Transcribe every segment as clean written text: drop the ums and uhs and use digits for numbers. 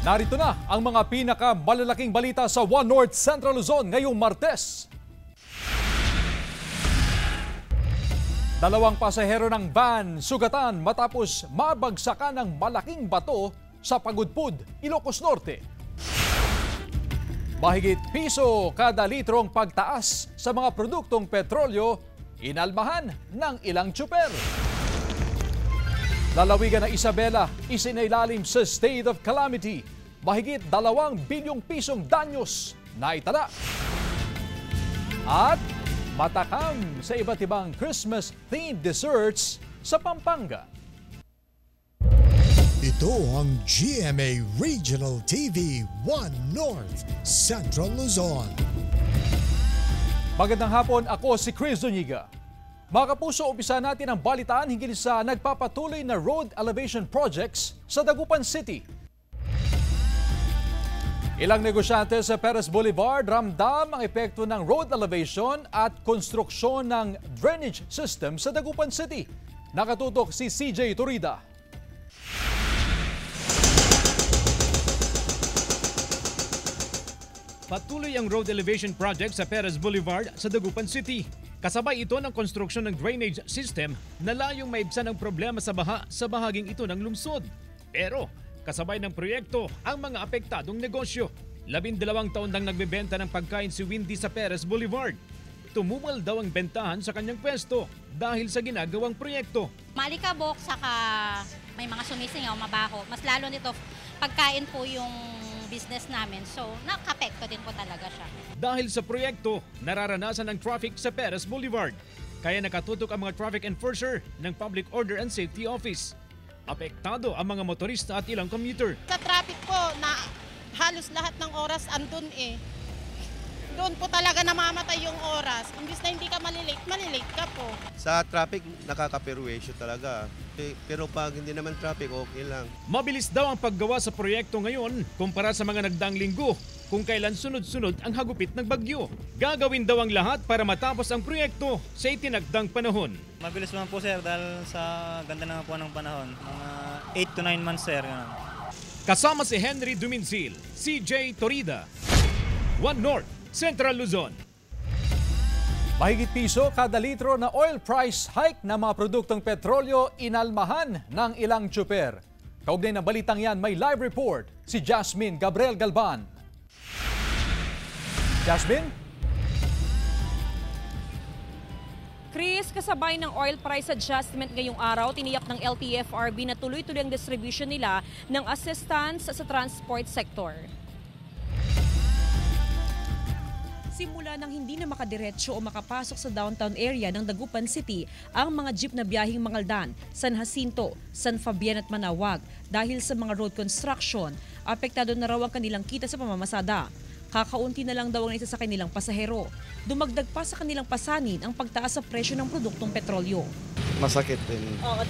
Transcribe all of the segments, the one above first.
Narito na ang mga pinakamalalaking balita sa One North Central Luzon ngayong Martes. Dalawang pasahero ng van sugatan matapos mabagsakan ng malaking bato sa Pagudpud, Ilocos Norte. Mahigit piso kada litrong pagtaas sa mga produktong petrolyo, inalmahan ng ilang tsuper. Lalawigan ng Isabela, isinailalim sa state of calamity. Mahigit 2 bilyong pisong danyos na itala. At matakam sa iba't ibang Christmas-themed desserts sa Pampanga. Ito ang GMA Regional TV 1 North Central Luzon. Magandang hapon, ako si Chris Zuniga. Mga kapuso, umpisa natin ang balitaan hinggil sa nagpapatuloy na road elevation projects sa Dagupan City. Ilang negosyante sa Perez Boulevard ramdam ang epekto ng road elevation at konstruksyon ng drainage system sa Dagupan City. Nakatutok si CJ Turida. Patuloy ang road elevation project sa Perez Boulevard sa Dagupan City. Kasabay ito ng konstruksyon ng drainage system na layong maibsan ang problema sa baha sa bahaging ito ng lungsod. Pero kasabay ng proyekto ang mga apektadong negosyo. 12 taon nang nagbebenta ng pagkain si Windy sa Perez Boulevard. Tumumal daw ang bentahan sa kanyang pwesto dahil sa ginagawang proyekto. Malikabok, saka may mga sumisingaw, mabaho. Mas lalo nito, pagkain po yung business namin. So, nakapekto din po talaga siya. Dahil sa proyekto, nararanasan ang traffic sa Perez Boulevard. Kaya nakatutok ang mga traffic enforcer ng Public Order and Safety Office. Apektado ang mga motorista at ilang commuter. Sa traffic po, na halos lahat ng oras andun eh. Doon po talaga namamatay yung oras. Imbis na hindi ka malilate ka po. Sa traffic, nakaka-perwisyo talaga. Pero pag hindi naman traffic, okay lang. Mabilis daw ang paggawa sa proyekto ngayon kumpara sa mga nagdaang linggo kung kailan sunod-sunod ang hagupit ng bagyo. Gagawin daw ang lahat para matapos ang proyekto sa itinagdang panahon. Mabilis naman po sir dahil sa ganda naman po ng panahon. Mga 8 to 9 months sir. Ganun. Kasama si Henry Duminzil, CJ Torida, One North Central Luzon. Mahigit piso kada litro na oil price hike ng mga produktong petrolyo inalmahan ng ilang tsuper. Kaugnay ng balitang yan, may live report si Jasmine Gabriel Galban. Jasmine? Chris, kasabay ng oil price adjustment ngayong araw, tiniyak ng LTFRB na tuloy-tuloy ang distribution nila ng assistance sa transport sector. Simula nang hindi na makadiretso o makapasok sa downtown area ng Dagupan City ang mga jeep na biyaheng Mangaldan, San Jacinto, San Fabian at Manawag dahil sa mga road construction, apektado na raw ang kanilang kita sa pamamasada. Kakaunti na lang daw ang isa sa kanilang pasahero. Dumagdag pa sa kanilang pasanin ang pagtaas sa presyo ng produktong petrolyo. Masakit din. Oo,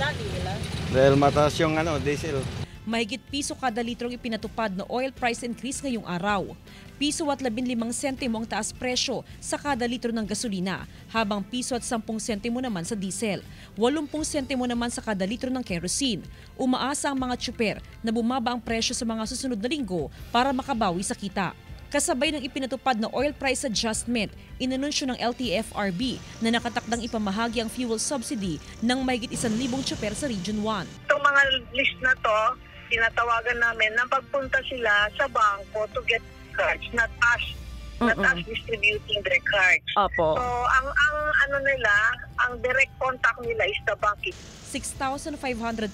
Dahil mataas yung diesel. Mahigit piso kada litrong ipinatupad na oil price increase ngayong araw. Piso at 15 sentimo ang taas presyo sa kada litro ng gasolina, habang piso at 10 sentimo naman sa diesel. 80 sentimo naman sa kada litro ng kerosene. Umaasa ang mga tsuper na bumaba ang presyo sa mga susunod na linggo para makabawi sa kita. Kasabay ng ipinatupad na oil price adjustment, inanunsyo ng LTFRB na nakatakdang ipamahagi ang fuel subsidy ng mahigit 1,000 tsuper sa Region 1. Itong mga list na to, tinatawagan namin na pagpunta sila sa bangko to get cards, not us distributing their cards. Opo. So, ang ano nila, ang direct contact nila is the bank. 6,500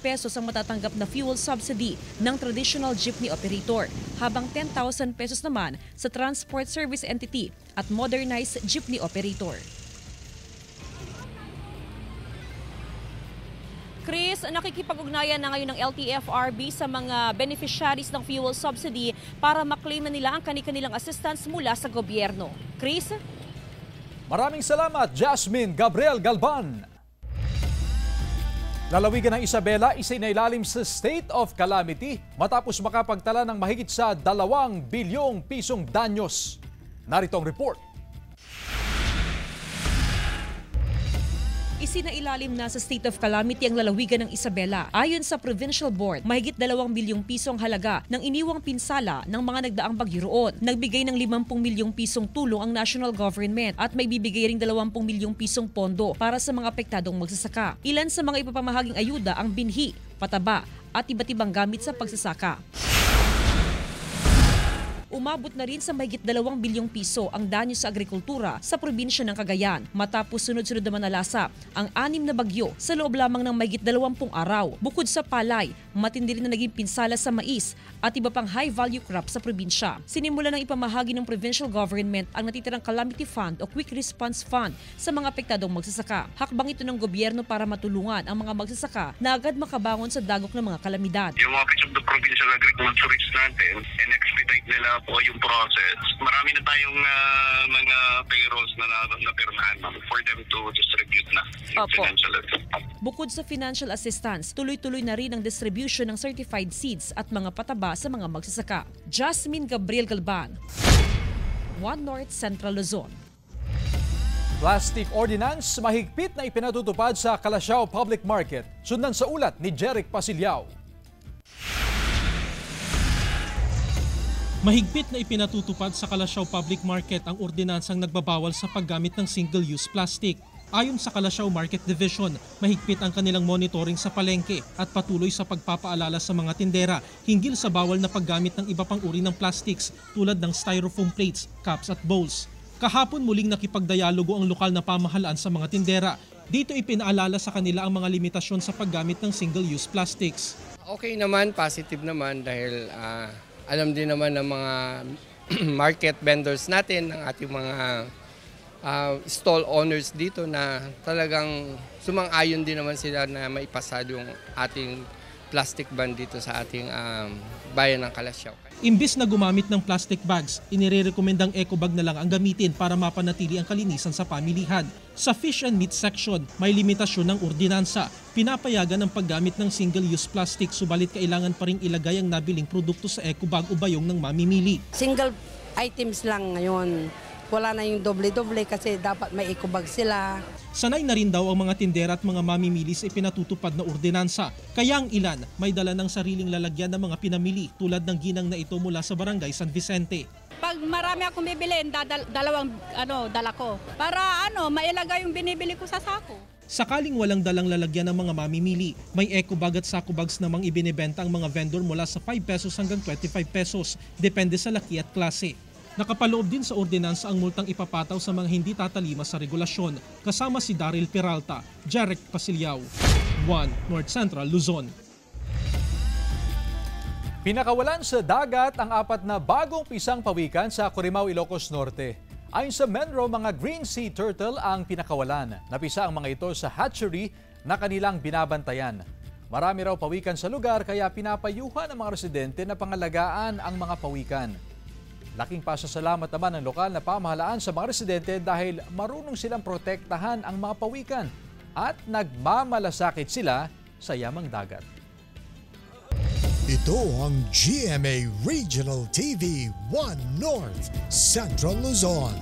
pesos ang matatanggap na fuel subsidy ng traditional jeepney operator, habang 10,000 pesos naman sa transport service entity at modernized jeepney operator. Chris, nakikipag-ugnayan na ngayon ng LTFRB sa mga beneficiaries ng fuel subsidy para maklaim na nila ang kanilang assistance mula sa gobyerno. Chris? Maraming salamat, Jasmine Gabriel Galban. Lalawigan ng Isabela, isinailalim sa state of calamity matapos makapagtala ng mahigit sa 2 bilyong pisong danyos. Narito ang report. Isinailalim na sa state of calamity ang lalawigan ng Isabela. Ayon sa Provincial Board, mahigit 2 bilyong piso ang halaga ng iniwang pinsala ng mga nagdaang bagyo roon. Nagbigay ng 50 milyong pisong tulong ang national government at may bibigay ring 20 milyong pisong pondo para sa mga apektadong magsasaka. Ilan sa mga ipapamahaging ayuda ang binhi, pataba at iba't ibang gamit sa pagsasaka. Umabot na rin sa mahigit 2 bilyong piso ang danyo sa agrikultura sa probinsya ng Cagayan matapos sunod-sunod na manalasa ang 6 na bagyo sa loob lamang ng mahigit 20 araw. Bukod sa palay, matindi rin na naging pinsala sa mais at iba pang high-value crop sa probinsya. Sinimula ng ipamahagi ng provincial government ang natitirang Calamity Fund o Quick Response Fund sa mga apektadong magsasaka. Hakbang ito ng gobyerno para matulungan ang mga magsasaka na agad makabangon sa dagok ng mga kalamidad. Yung Office of the Provincial Agriculturist natin, in-expedite nila po yung process. Marami na tayong mga payrolls na napirmahan for them to distribute na financial assistance. Bukod sa financial assistance, tuloy-tuloy na rin ang distribution ng certified seeds at mga pataba sa mga magsasaka. Jasmine Gabriel Galban, One North Central Luzon. Plastic Ordinance mahigpit na ipinatutupad sa Calasiao Public Market. Sundan sa ulat ni Jeric Pasilyao. Mahigpit na ipinatutupad sa Calasiao Public Market ang ordinansang nagbabawal sa paggamit ng single-use plastic. Ayon sa Calasiao Market Division, mahigpit ang kanilang monitoring sa palengke at patuloy sa pagpapaalala sa mga tindera hinggil sa bawal na paggamit ng iba pang uri ng plastics tulad ng styrofoam plates, cups at bowls. Kahapon muling nakipagdialogo ang lokal na pamahalaan sa mga tindera. Dito ipinaalala sa kanila ang mga limitasyon sa paggamit ng single-use plastics. Okay naman, positive naman dahil alam din naman ng mga market vendors natin, ng ating mga stall owners dito na talagang sumang-ayon din naman sila na maipasa yung ating plastic ban dito sa ating bayan ng Calasiao. Imbis na gumamit ng plastic bags, inirerekomendang eco bag na lang ang gamitin para mapanatili ang kalinisan sa pamilihan. Sa fish and meat section, may limitasyon ng ordinansa. Pinapayagan ang paggamit ng single-use plastic subalit kailangan pa rin ilagay ang nabiling produkto sa eco bag o bayong ng mamimili. Single items lang ngayon. Wala na yung doble-doble kasi dapat may eco bag sila. Sanay na rin daw ang mga tindera at mga mamimili sa ipinatutupad na ordinansa. Kaya ang ilan may dala ng sariling lalagyan ng mga pinamili tulad ng ginang na ito mula sa Barangay San Vicente. Pag marami akong bibilin, dalawang dala ko. Para mailagay yung binibili ko sa sako. Sakaling walang dalang lalagyan ng mga mamimili, may eco bag at sako bags namang ibinibenta ang mga vendor mula sa 5 pesos hanggang 25 pesos, depende sa laki at klase. Nakapaloob din sa ordinansa ang multang ipapataw sa mga hindi tatalima sa regulasyon. Kasama si Daryl Peralta, Jeric Pasilyao, One North Central Luzon. Pinakawalan sa dagat ang 4 na bagong pisang pawikan sa Corimao, Ilocos Norte. Ayon sa Menro, mga green sea turtle ang pinakawalan. Napisa ang mga ito sa hatchery na kanilang binabantayan. Marami raw pawikan sa lugar kaya pinapayuhan ng mga residente na pangalagaan ang mga pawikan. Laking pasasalamat naman ng lokal na pamahalaan sa mga residente dahil marunong silang protektahan ang mga pawikan at nagmamalasakit sila sa yamang dagat. Ito ang GMA Regional TV 1 North Central Luzon.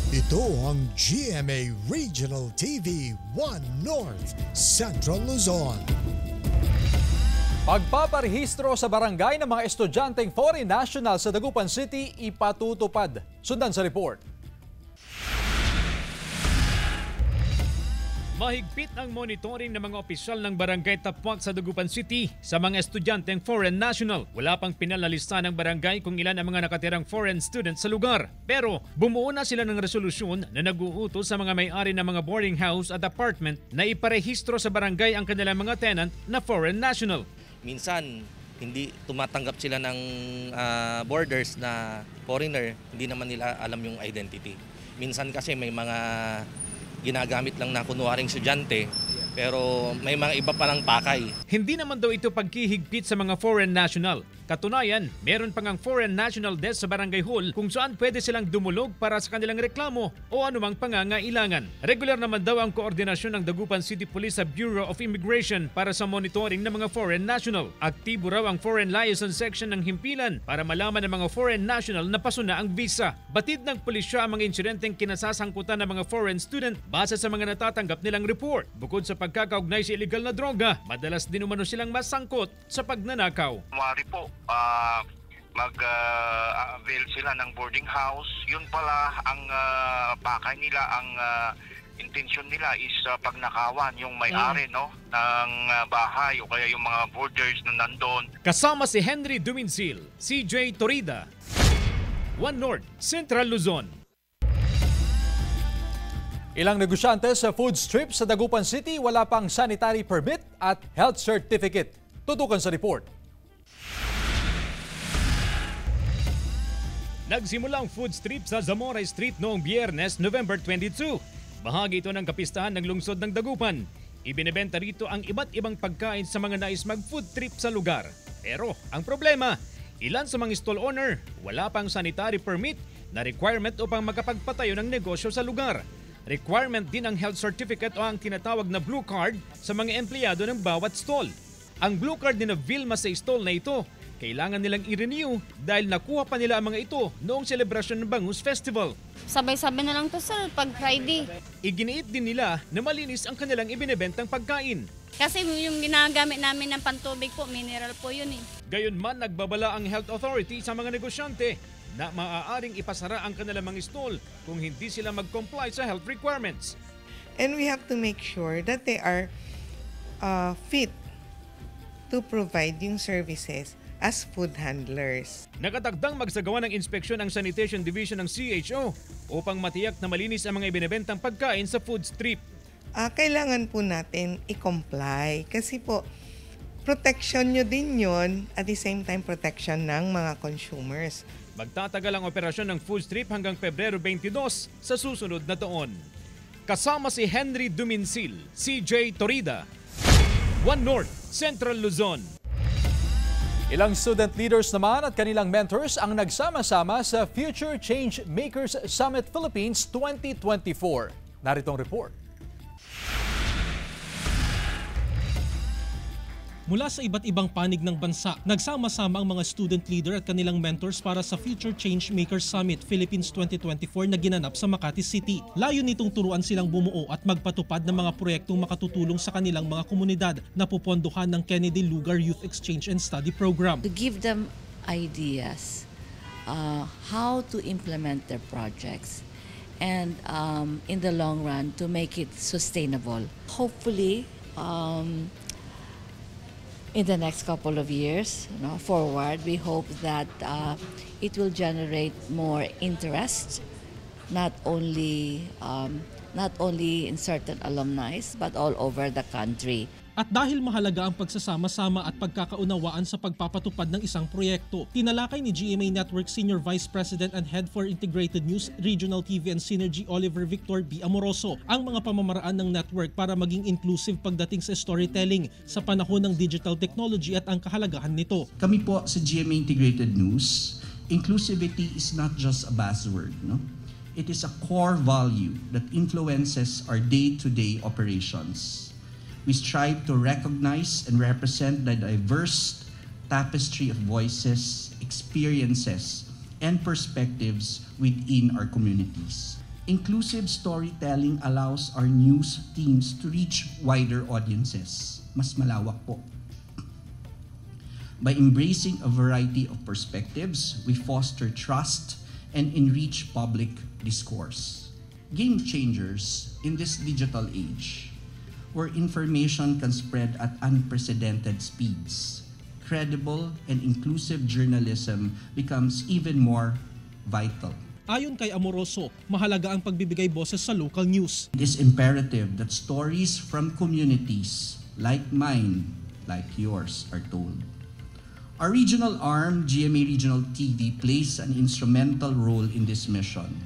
Ito ang GMA Regional TV 1 North Central Luzon. Pagpaparehistro sa barangay ng mga estudyanteng foreign national sa Dagupan City ipatutupad. Sundan sa report. Mahigpit ang monitoring ng mga opisyal ng Barangay Tapuak sa Dagupan City sa mga estudyanteng foreign national. Wala pang pinalalista ng barangay kung ilan ang mga nakatirang foreign students sa lugar. Pero bumuo na sila ng resolusyon na nag-uutos sa mga may-ari ng mga boarding house at apartment na iparehistro sa barangay ang kanilang mga tenant na foreign national. Minsan, hindi tumatanggap sila ng borders na foreigner, hindi naman nila alam yung identity. Minsan kasi may mga ginagamit lang na kunwaring estudyante Pero may mga iba palang pakay. Hindi naman daw ito pagkihigpit sa mga foreign national. Katunayan, meron pang ang foreign national desk sa barangay hall kung saan pwede silang dumulog para sa kanilang reklamo o anumang pangangailangan. Regular naman daw ang koordinasyon ng Dagupan City Police sa Bureau of Immigration para sa monitoring ng mga foreign national. Aktibo raw ang foreign liaison section ng himpilan para malaman ng mga foreign national na paso na ang visa. Batid ng pulisya ang mga insidenteng kinasasangkutan ng mga foreign student base sa mga natatanggap nilang report. Bukod sa pagkakaugnay sa illegal na droga, madalas din umano silang masangkot sa pagnanakaw. Mari po, mag-avail sila ng boarding house. Yun pala ang pakay nila, ang intensyon nila is pagnakawan yung may-ari ng bahay o kaya yung mga boarders na nandun. Kasama si Henry Duminsil, CJ Torida, One North, Central Luzon. Ilang negosyante sa food strip sa Dagupan City wala pang sanitary permit at health certificate. Tutukan sa report. Nagsimula ang food strip sa Zamora Street noong Biyernes, November 22. Bahagi ito ng kapistahan ng lungsod ng Dagupan. Ibinebenta rito ang iba't ibang pagkain sa mga nais mag-food trip sa lugar. Pero ang problema, ilan sa mga stall owner wala pang sanitary permit na requirement upang makapagpatayo ng negosyo sa lugar. Requirement din ang health certificate o ang tinatawag na blue card sa mga empleyado ng bawat stall. Ang blue card ni Vilma sa stall na ito, kailangan nilang i-renew dahil nakuha pa nila ang mga ito noong selebrasyon ng Bangus Festival. Sabay-sabay na lang to sir pag Friday. Iginiit din nila na malinis ang kanilang ibinebentang pagkain. Kasi yung ginagamit namin ng pantubig po, mineral po yun eh. Gayunman nagbabala ang health authority sa mga negosyante na maaaring ipasara ang kanilang mga stall kung hindi sila mag-comply sa health requirements. And we have to make sure that they are fit to provide yung services as food handlers. Nakatagdang magsagawa ng inspeksyon ang Sanitation Division ng CHO upang matiyak na malinis ang mga ibinebentang pagkain sa food strip. Kailangan po natin i-comply kasi po protection nyo din yon at the same time protection ng mga consumers. Magtatagal ang operasyon ng food strip hanggang Pebrero 22 sa susunod na taon. Kasama si Henry Duminsil, CJ Torida, One North, Central Luzon. Ilang student leaders naman at kanilang mentors ang nagsama-sama sa Future Change Makers Summit Philippines 2024. Narito ang report. Mula sa iba't ibang panig ng bansa, nagsama-sama ang mga student leader at kanilang mentors para sa Future Change Makers Summit Philippines 2024 na ginanap sa Makati City. Layo nitong turuan silang bumuo at magpatupad ng mga proyektong makatutulong sa kanilang mga komunidad na pupondohan ng Kennedy Lugar Youth Exchange and Study Program. To give them ideas how to implement their projects and in the long run to make it sustainable. Hopefully, in the next couple of years, forward, we hope that it will generate more interest, not only in certain alumni, but all over the country. At dahil mahalaga ang pagsasama-sama at pagkakaunawaan sa pagpapatupad ng isang proyekto, tinalakay ni GMA Network Senior Vice President and Head for Integrated News, Regional TV and Synergy Oliver Victor B. Amoroso ang mga pamamaraan ng network para maging inclusive pagdating sa storytelling sa panahon ng digital technology at ang kahalagahan nito. Kami po sa GMA Integrated News, inclusivity is not just a buzzword, no? It is a core value that influences our day-to-day operations. We strive to recognize and represent the diverse tapestry of voices, experiences, and perspectives within our communities. Inclusive storytelling allows our news teams to reach wider audiences. Mas malawak po. By embracing a variety of perspectives, we foster trust and enrich public discourse. Game changers in this digital age, where information can spread at unprecedented speeds, credible and inclusive journalism becomes even more vital. Ayon kay Amoroso, mahalaga ang pagbibigay boses sa local news. It is imperative that stories from communities like mine, like yours, are told. Our regional arm, GMA Regional TV, plays an instrumental role in this mission.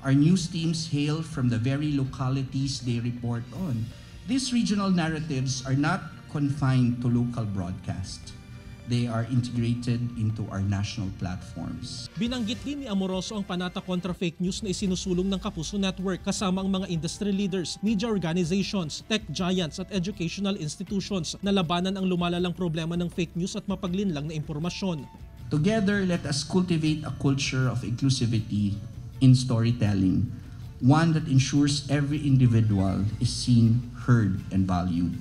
Our news teams hail from the very localities they report on. These regional narratives are not confined to local broadcast. They are integrated into our national platforms. Binanggit din ni Amoroso ang panata kontra fake news na isinusulong ng Kapuso Network kasama ang mga industry leaders, media organizations, tech giants at educational institutions na labanan ang lumalalang problema ng fake news at mapaglinlang na impormasyon. Together, let us cultivate a culture of inclusivity in storytelling, one that ensures every individual is seen, heard, and valued.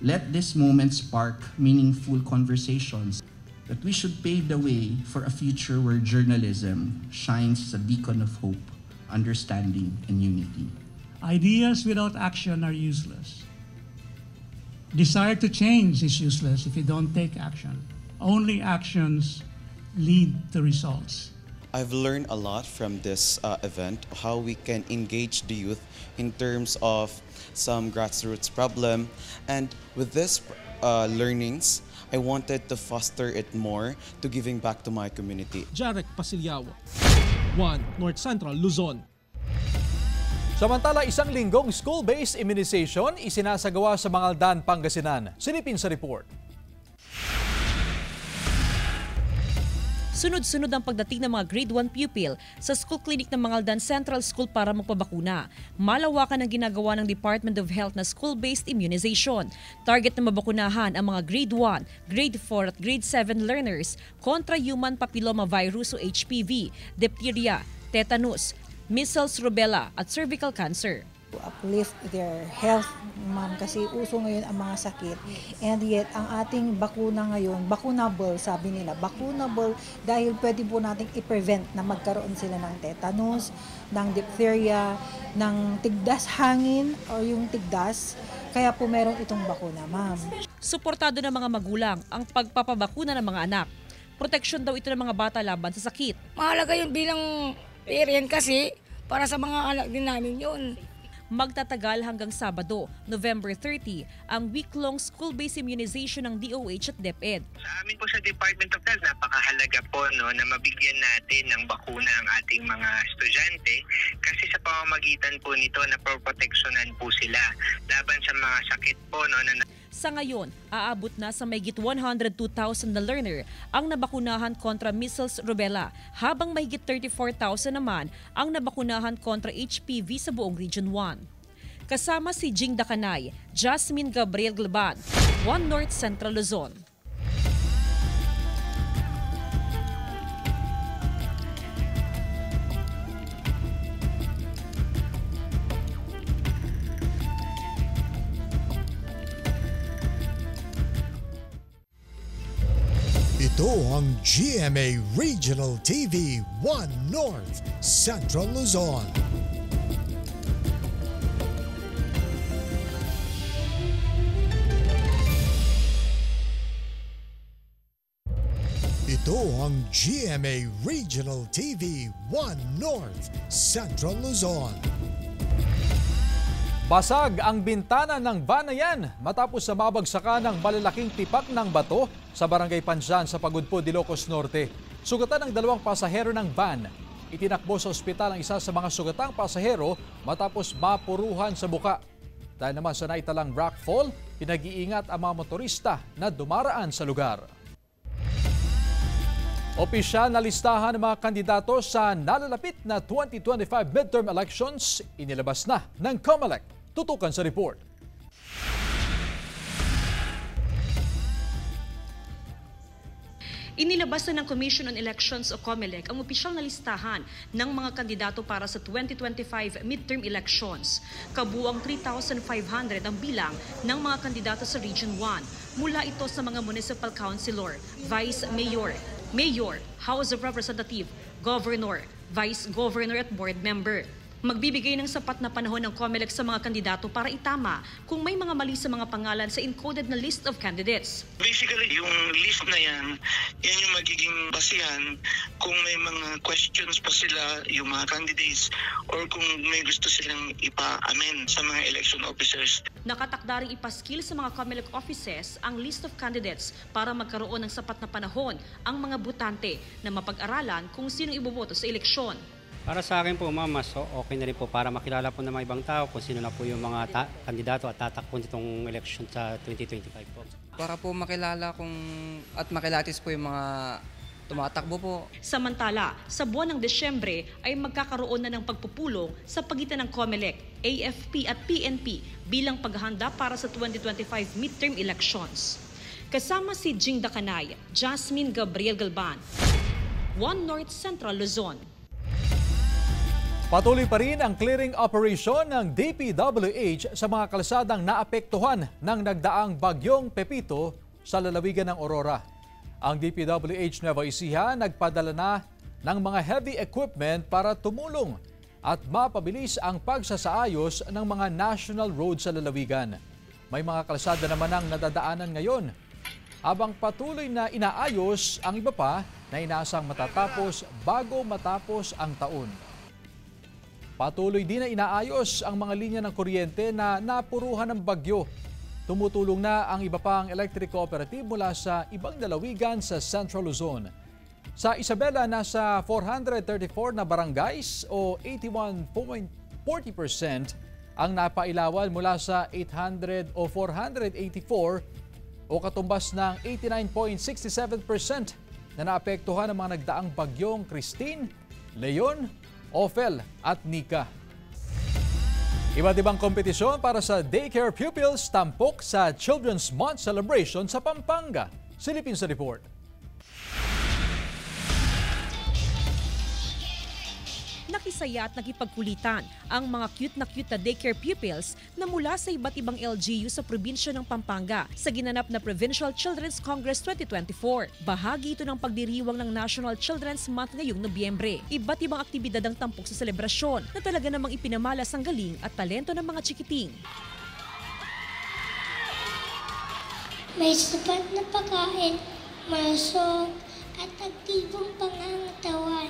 Let this moment spark meaningful conversations that we should pave the way for a future where journalism shines as a beacon of hope, understanding, and unity. Ideas without action are useless. Desire to change is useless if you don't take action. Only actions lead to results. I've learned a lot from this event, how we can engage the youth in terms of some grassroots problem. And with this learnings, I wanted to foster it more to giving back to my community. Jarek Pasilyao, 1 North Central, Luzon. Samantala, isang linggong school-based immunization isinasagawa sa Mangaldan, Pangasinan. Silipin sa report. Sunod-sunod ang pagdating ng mga grade 1 pupil sa school clinic ng Mangaldan Central School para magpabakuna. Malawakan ang ginagawa ng Department of Health na school-based immunization. Target na mabakunahan ang mga grade 1, grade 4 at grade 7 learners kontra human papillomavirus o HPV, diphtheria, tetanus, measles, rubella at cervical cancer. Uplift their health, ma'am, kasi uso ngayon ang mga sakit. And yet, ang ating bakuna ngayon, vacunable, sabi nila, vacunable dahil pwede po nating i-prevent na magkaroon sila ng tetanus, ng diphtheria, ng tigdas hangin o yung tigdas. Kaya po meron itong bakuna, ma'am. Suportado ng mga magulang ang pagpapabakuna ng mga anak. Proteksyon daw ito ng mga bata laban sa sakit. Mahalaga yun bilang parent kasi para sa mga anak din namin yun. Magtatagal hanggang Sabado, November 30, ang week-long school-based immunization ng DOH at DepEd. Sa amin po sa Department of Health, napakahalaga po na mabigyan natin ng bakuna ang ating mga estudyante kasi sa pamamagitan po nito na proteksyonan po sila laban sa mga sakit po. Sa ngayon, aabot na sa mahigit 102,000 na learner ang nabakunahan kontra measles, rubella, habang mahigit 34,000 naman ang nabakunahan kontra HPV sa buong Region 1. Kasama si Jing Dakanay, Jasmine Gabriel Glaban, 1 North Central Luzon. Ito ang GMA Regional TV 1 North Central Luzon. Ito ang GMA Regional TV 1 North Central Luzon. Basag ang bintana ng van na yan matapos sa mabagsakan ng malalaking tipak ng bato sa Barangay Panjan sa Pagudpud, Ilocos Norte. Sugatan ng 2 pasahero ng van. Itinakbo sa ospital ang isa sa mga sugatang pasahero matapos mapuruhan sa buka. Dahil naman sa naitalang rockfall, pinag-iingat ang mga motorista na dumaraan sa lugar. Opisyal na listahan ng mga kandidato sa nalalapit na 2025 midterm elections inilabas na ng COMELEC. Tutukan sa report. Inilabas na ng Commission on Elections o COMELEC ang opisyal na listahan ng mga kandidato para sa 2025 midterm elections. Kabuang 3,500 ang bilang ng mga kandidato sa Region 1. Mula ito sa mga municipal councilor, vice mayor, mayor, House of Representative, governor, vice governor at board member. Magbibigay ng sapat na panahon ng COMELEC sa mga kandidato para itama kung may mga mali sa mga pangalan sa encoded na list of candidates. Basically, yung list na yan yung magiging basihan kung may mga questions pa sila, yung mga candidates, or kung may gusto silang ipa-amend sa mga election officers. Nakatakdaring ipaskil sa mga COMELEC offices ang list of candidates para magkaroon ng sapat na panahon ang mga botante na mapag-aralan kung sinong iboboto sa eleksyon. Para sa akin po, ma'am, mas okay na rin po para makilala po ng mga ibang tao kung sino na po yung mga kandidato at tatakbo nitong election sa 2025 po. Para po makilala at makilatis po yung mga tumatakbo po. Samantala, sa buwan ng Desyembre ay magkakaroon na ng pagpupulong sa pagitan ng COMELEC, AFP at PNP bilang paghahanda para sa 2025 midterm elections. Kasama si Jing Dacanay, Jasmine Gabriel Galban, One North Central Luzon. Patuloy pa rin ang clearing operation ng DPWH sa mga kalsadang naapektuhan ng nagdaang bagyong Pepito sa lalawigan ng Aurora. Ang DPWH Nueva Ecija nagpadala na ng mga heavy equipment para tumulong at mapabilis ang pagsasaayos ng mga national roads sa lalawigan. May mga kalsada naman ang nadadaanan ngayon, habang patuloy na inaayos ang iba pa na inaasang matatapos bago matapos ang taon. Patuloy din na inaayos ang mga linya ng kuryente na napuruhan ng bagyo. Tumutulong na ang iba pang electric cooperative mula sa ibang lalawigan sa Central Luzon. Sa Isabela, nasa 434 na barangays o 81.40% ang napailawan mula sa 800 o 484 o katumbas ng 89.67% na naapektuhan ng mga nagdaang bagyong Christine, Leon, Ophel at Nika. Iba't ibang kompetisyon para sa daycare pupils tampok sa Children's Month celebration sa Pampanga. Silipin sa report. Nakisaya at nakipagkulitan ang mga cute na daycare pupils na mula sa iba't ibang LGU sa probinsya ng Pampanga sa ginanap na Provincial Children's Congress 2024. Bahagi ito ng pagdiriwang ng National Children's Month ngayong Nobyembre. Iba't ibang aktibidad ang tampok sa selebrasyon na talaga namang ipinamalas ang galing at talento ng mga chikiting. May sapat na pagkain, masok at aktibong pangangatawan.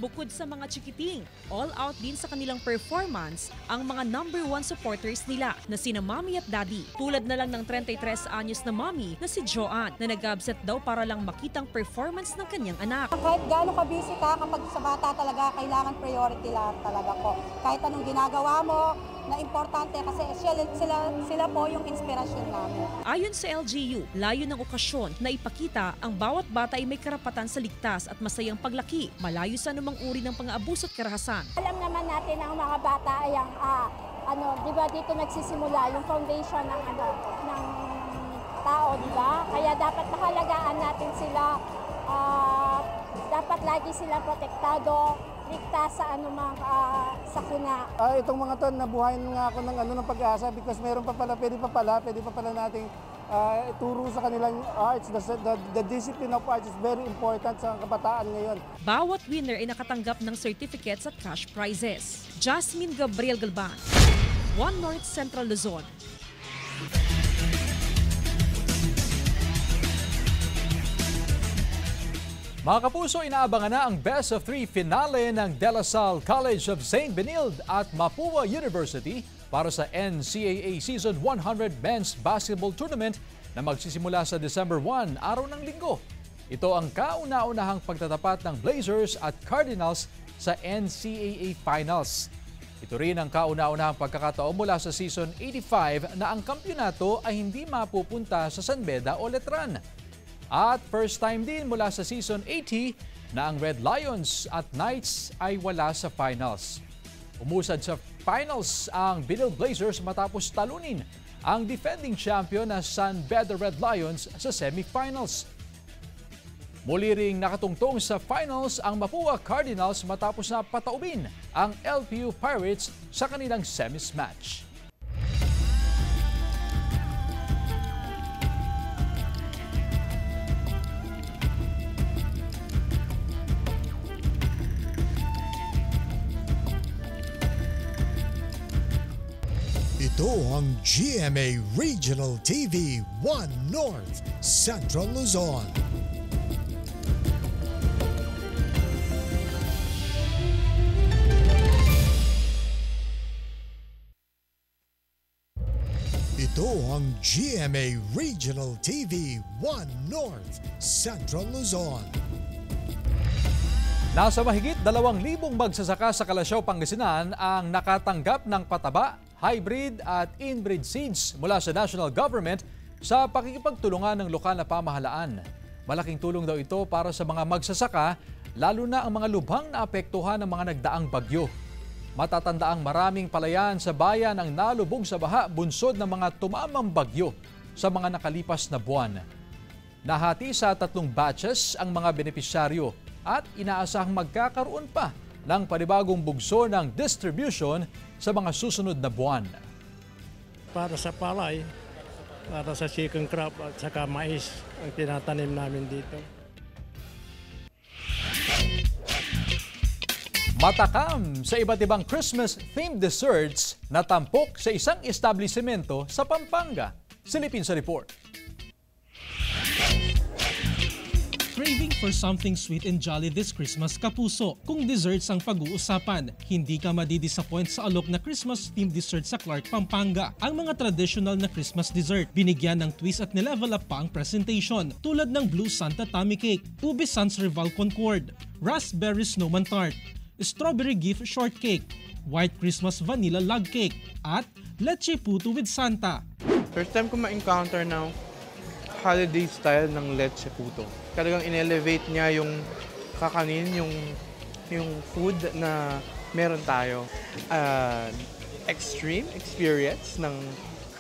Bukod sa mga chikiting, all out din sa kanilang performance ang mga #1 supporters nila na sina Mommy at Daddy. Tulad na lang ng 33 anyos na mommy na si Joanne na nag-absent daw para lang makitang performance ng kanyang anak. Kahit gaano ka-busy ka, kapag sa bata talaga, kailangan priority lang talaga po. Kahit anong ginagawa mo, na importante kasi sila po yung inspirasyon namin. Ayon sa LGU, layo ng okasyon na ipakita ang bawat bata ay may karapatan sa ligtas at masayang paglaki, malayo sa anumang uri ng pang-aabuso at karahasan. Alam naman natin ang mga bata ay di ba dito nagsisimula yung foundation ng ng tao, di ba? Kaya dapat mahalagaan natin sila, dapat lagi silang protektado, ligtas sa anumang sakuna. Itong mga to, nabuhayin nga ako ng pag-asa because meron pa pala, pwede pa pala nating ituro sa kanilang arts. The discipline of arts is very important sa kabataan ngayon. Bawat winner ay nakatanggap ng certificates at cash prizes. Jasmine Gabriel Galban, One North Central Luzon. Mga kapuso, inaabangan na ang Best of 3 finale ng De La Salle College of St. Benilde at Mapua University para sa NCAA Season 100 Men's Basketball Tournament na magsisimula sa December 1, araw ng Linggo. Ito ang kauna-unahang pagtatapat ng Blazers at Cardinals sa NCAA Finals. Ito rin ang kauna-unahang pagkakataon mula sa Season 85 na ang kampyonato ay hindi mapupunta sa San Beda o Letran. At first time din mula sa Season 80 na ang Red Lions at Knights ay wala sa finals. Umusad sa finals ang Benilde Blazers matapos talunin ang defending champion na San Beda Red Lions sa semifinals. Muli ring nakatungtong sa finals ang Mapua Cardinals matapos na pataubin ang LPU Pirates sa kanilang semis match. Ito ang GMA Regional TV 1 North Central Luzon. Ito ang GMA Regional TV 1 North Central Luzon. Nasa mahigit 2,000 magsasaka sa Kalasyaw, Pangasinan ang nakatanggap ng pataba, hybrid at inbreed seeds mula sa national government sa pakikipagtulungan ng lokal na pamahalaan. Malaking tulong daw ito para sa mga magsasaka, lalo na ang mga lubhang naapektuhan ng mga nagdaang bagyo. Matatandaang maraming palayan sa bayan ang nalubog sa baha bunsod ng mga tumamang bagyo sa mga nakalipas na buwan. Nahati sa 3 batches ang mga benepisyaryo at inaasahang magkakaroon pa ng panibagong bugso ng distribution sa mga susunod na buwan. Para sa palay, para sa chicken crop at saka mais ang tinatanim namin dito. Matakam sa iba't ibang Christmas-themed desserts na tampok sa isang establisimento sa Pampanga. Silipin sa report. Craving for something sweet and jolly this Christmas, kapuso? Kung desserts ang pag-uusapan, hindi ka madidisappoint sa alok na Christmas-themed dessert sa Clark, Pampanga. Ang mga traditional na Christmas dessert, binigyan ng twist at nilevel up pa ang presentation, tulad ng Blue Santa Tummy Cake, Ube Sans Rival Concord, Raspberry Snowman Tart, Strawberry Gift Shortcake, White Christmas Vanilla Log Cake, at Leche Puto with Santa. First time ko ma-encounter ng holiday style ng Leche Puto. Talagang in-elevate niya yung kakanin, yung food na meron tayo. Extreme experience ng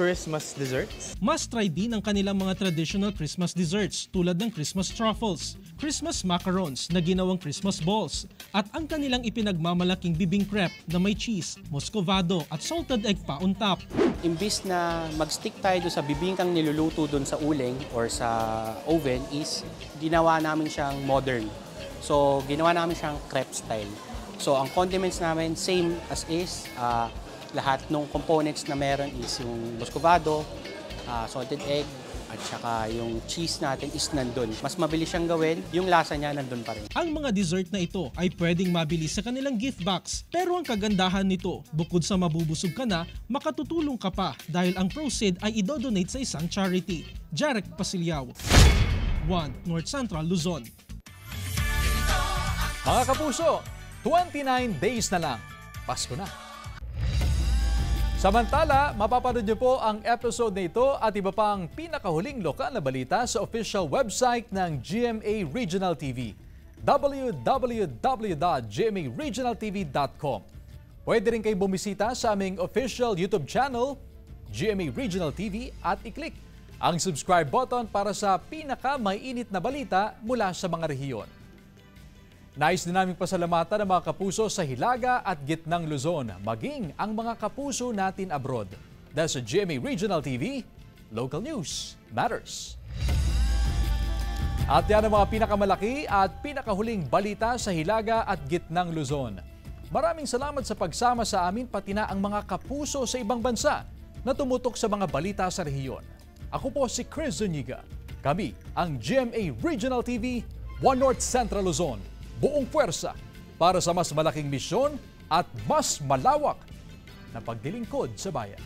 Christmas desserts. Must try din ang kanilang mga traditional Christmas desserts tulad ng Christmas truffles, Christmas macarons na ginawang Christmas balls, at ang kanilang ipinagmamalaking bibing crepe na may cheese, muscovado at salted egg pa on top. Imbis na mag-stick tayo doon sa bibingkang niluluto doon sa uling or sa oven is ginawa namin siyang modern. So ginawa namin siyang crepe style. So ang condiments namin same as is. Lahat ng components na meron is yung muscovado, salted egg, at saka yung cheese natin is nandun. Mas mabilis siyang gawin, yung lasa niya nandun pa rin. Ang mga dessert na ito ay pwedeng mabili sa kanilang gift box. Pero ang kagandahan nito, bukod sa mabubusog ka na, makatutulong ka pa dahil ang proceed ay idodonate sa isang charity. Jarek Pasiliao, 1 North Central Luzon. Mga kapuso, 29 days na lang. Pasko na. Samantala, mapapanood niyo po ang episode na ito at iba pang pinakahuling lokal na balita sa official website ng GMA Regional TV, www.gmaregionaltv.com. Pwede rin kayo bumisita sa aming official YouTube channel, GMA Regional TV, at i-click ang subscribe button para sa pinaka-mainit na balita mula sa mga rehiyon. Nais din namin pasalamatan ang mga kapuso sa Hilaga at Gitnang Luzon, maging ang mga kapuso natin abroad. Dahil sa GMA Regional TV, Local News Matters. At yan ang mga pinakamalaki at pinakahuling balita sa Hilaga at Gitnang Luzon. Maraming salamat sa pagsama sa amin pati na ang mga kapuso sa ibang bansa na tumutok sa mga balita sa rehiyon. Ako po si Chris Zuniga. Kami ang GMA Regional TV, 1 North Central Luzon. Buong puwersa para sa mas malaking misyon at mas malawak na pagdilingkod sa bayan.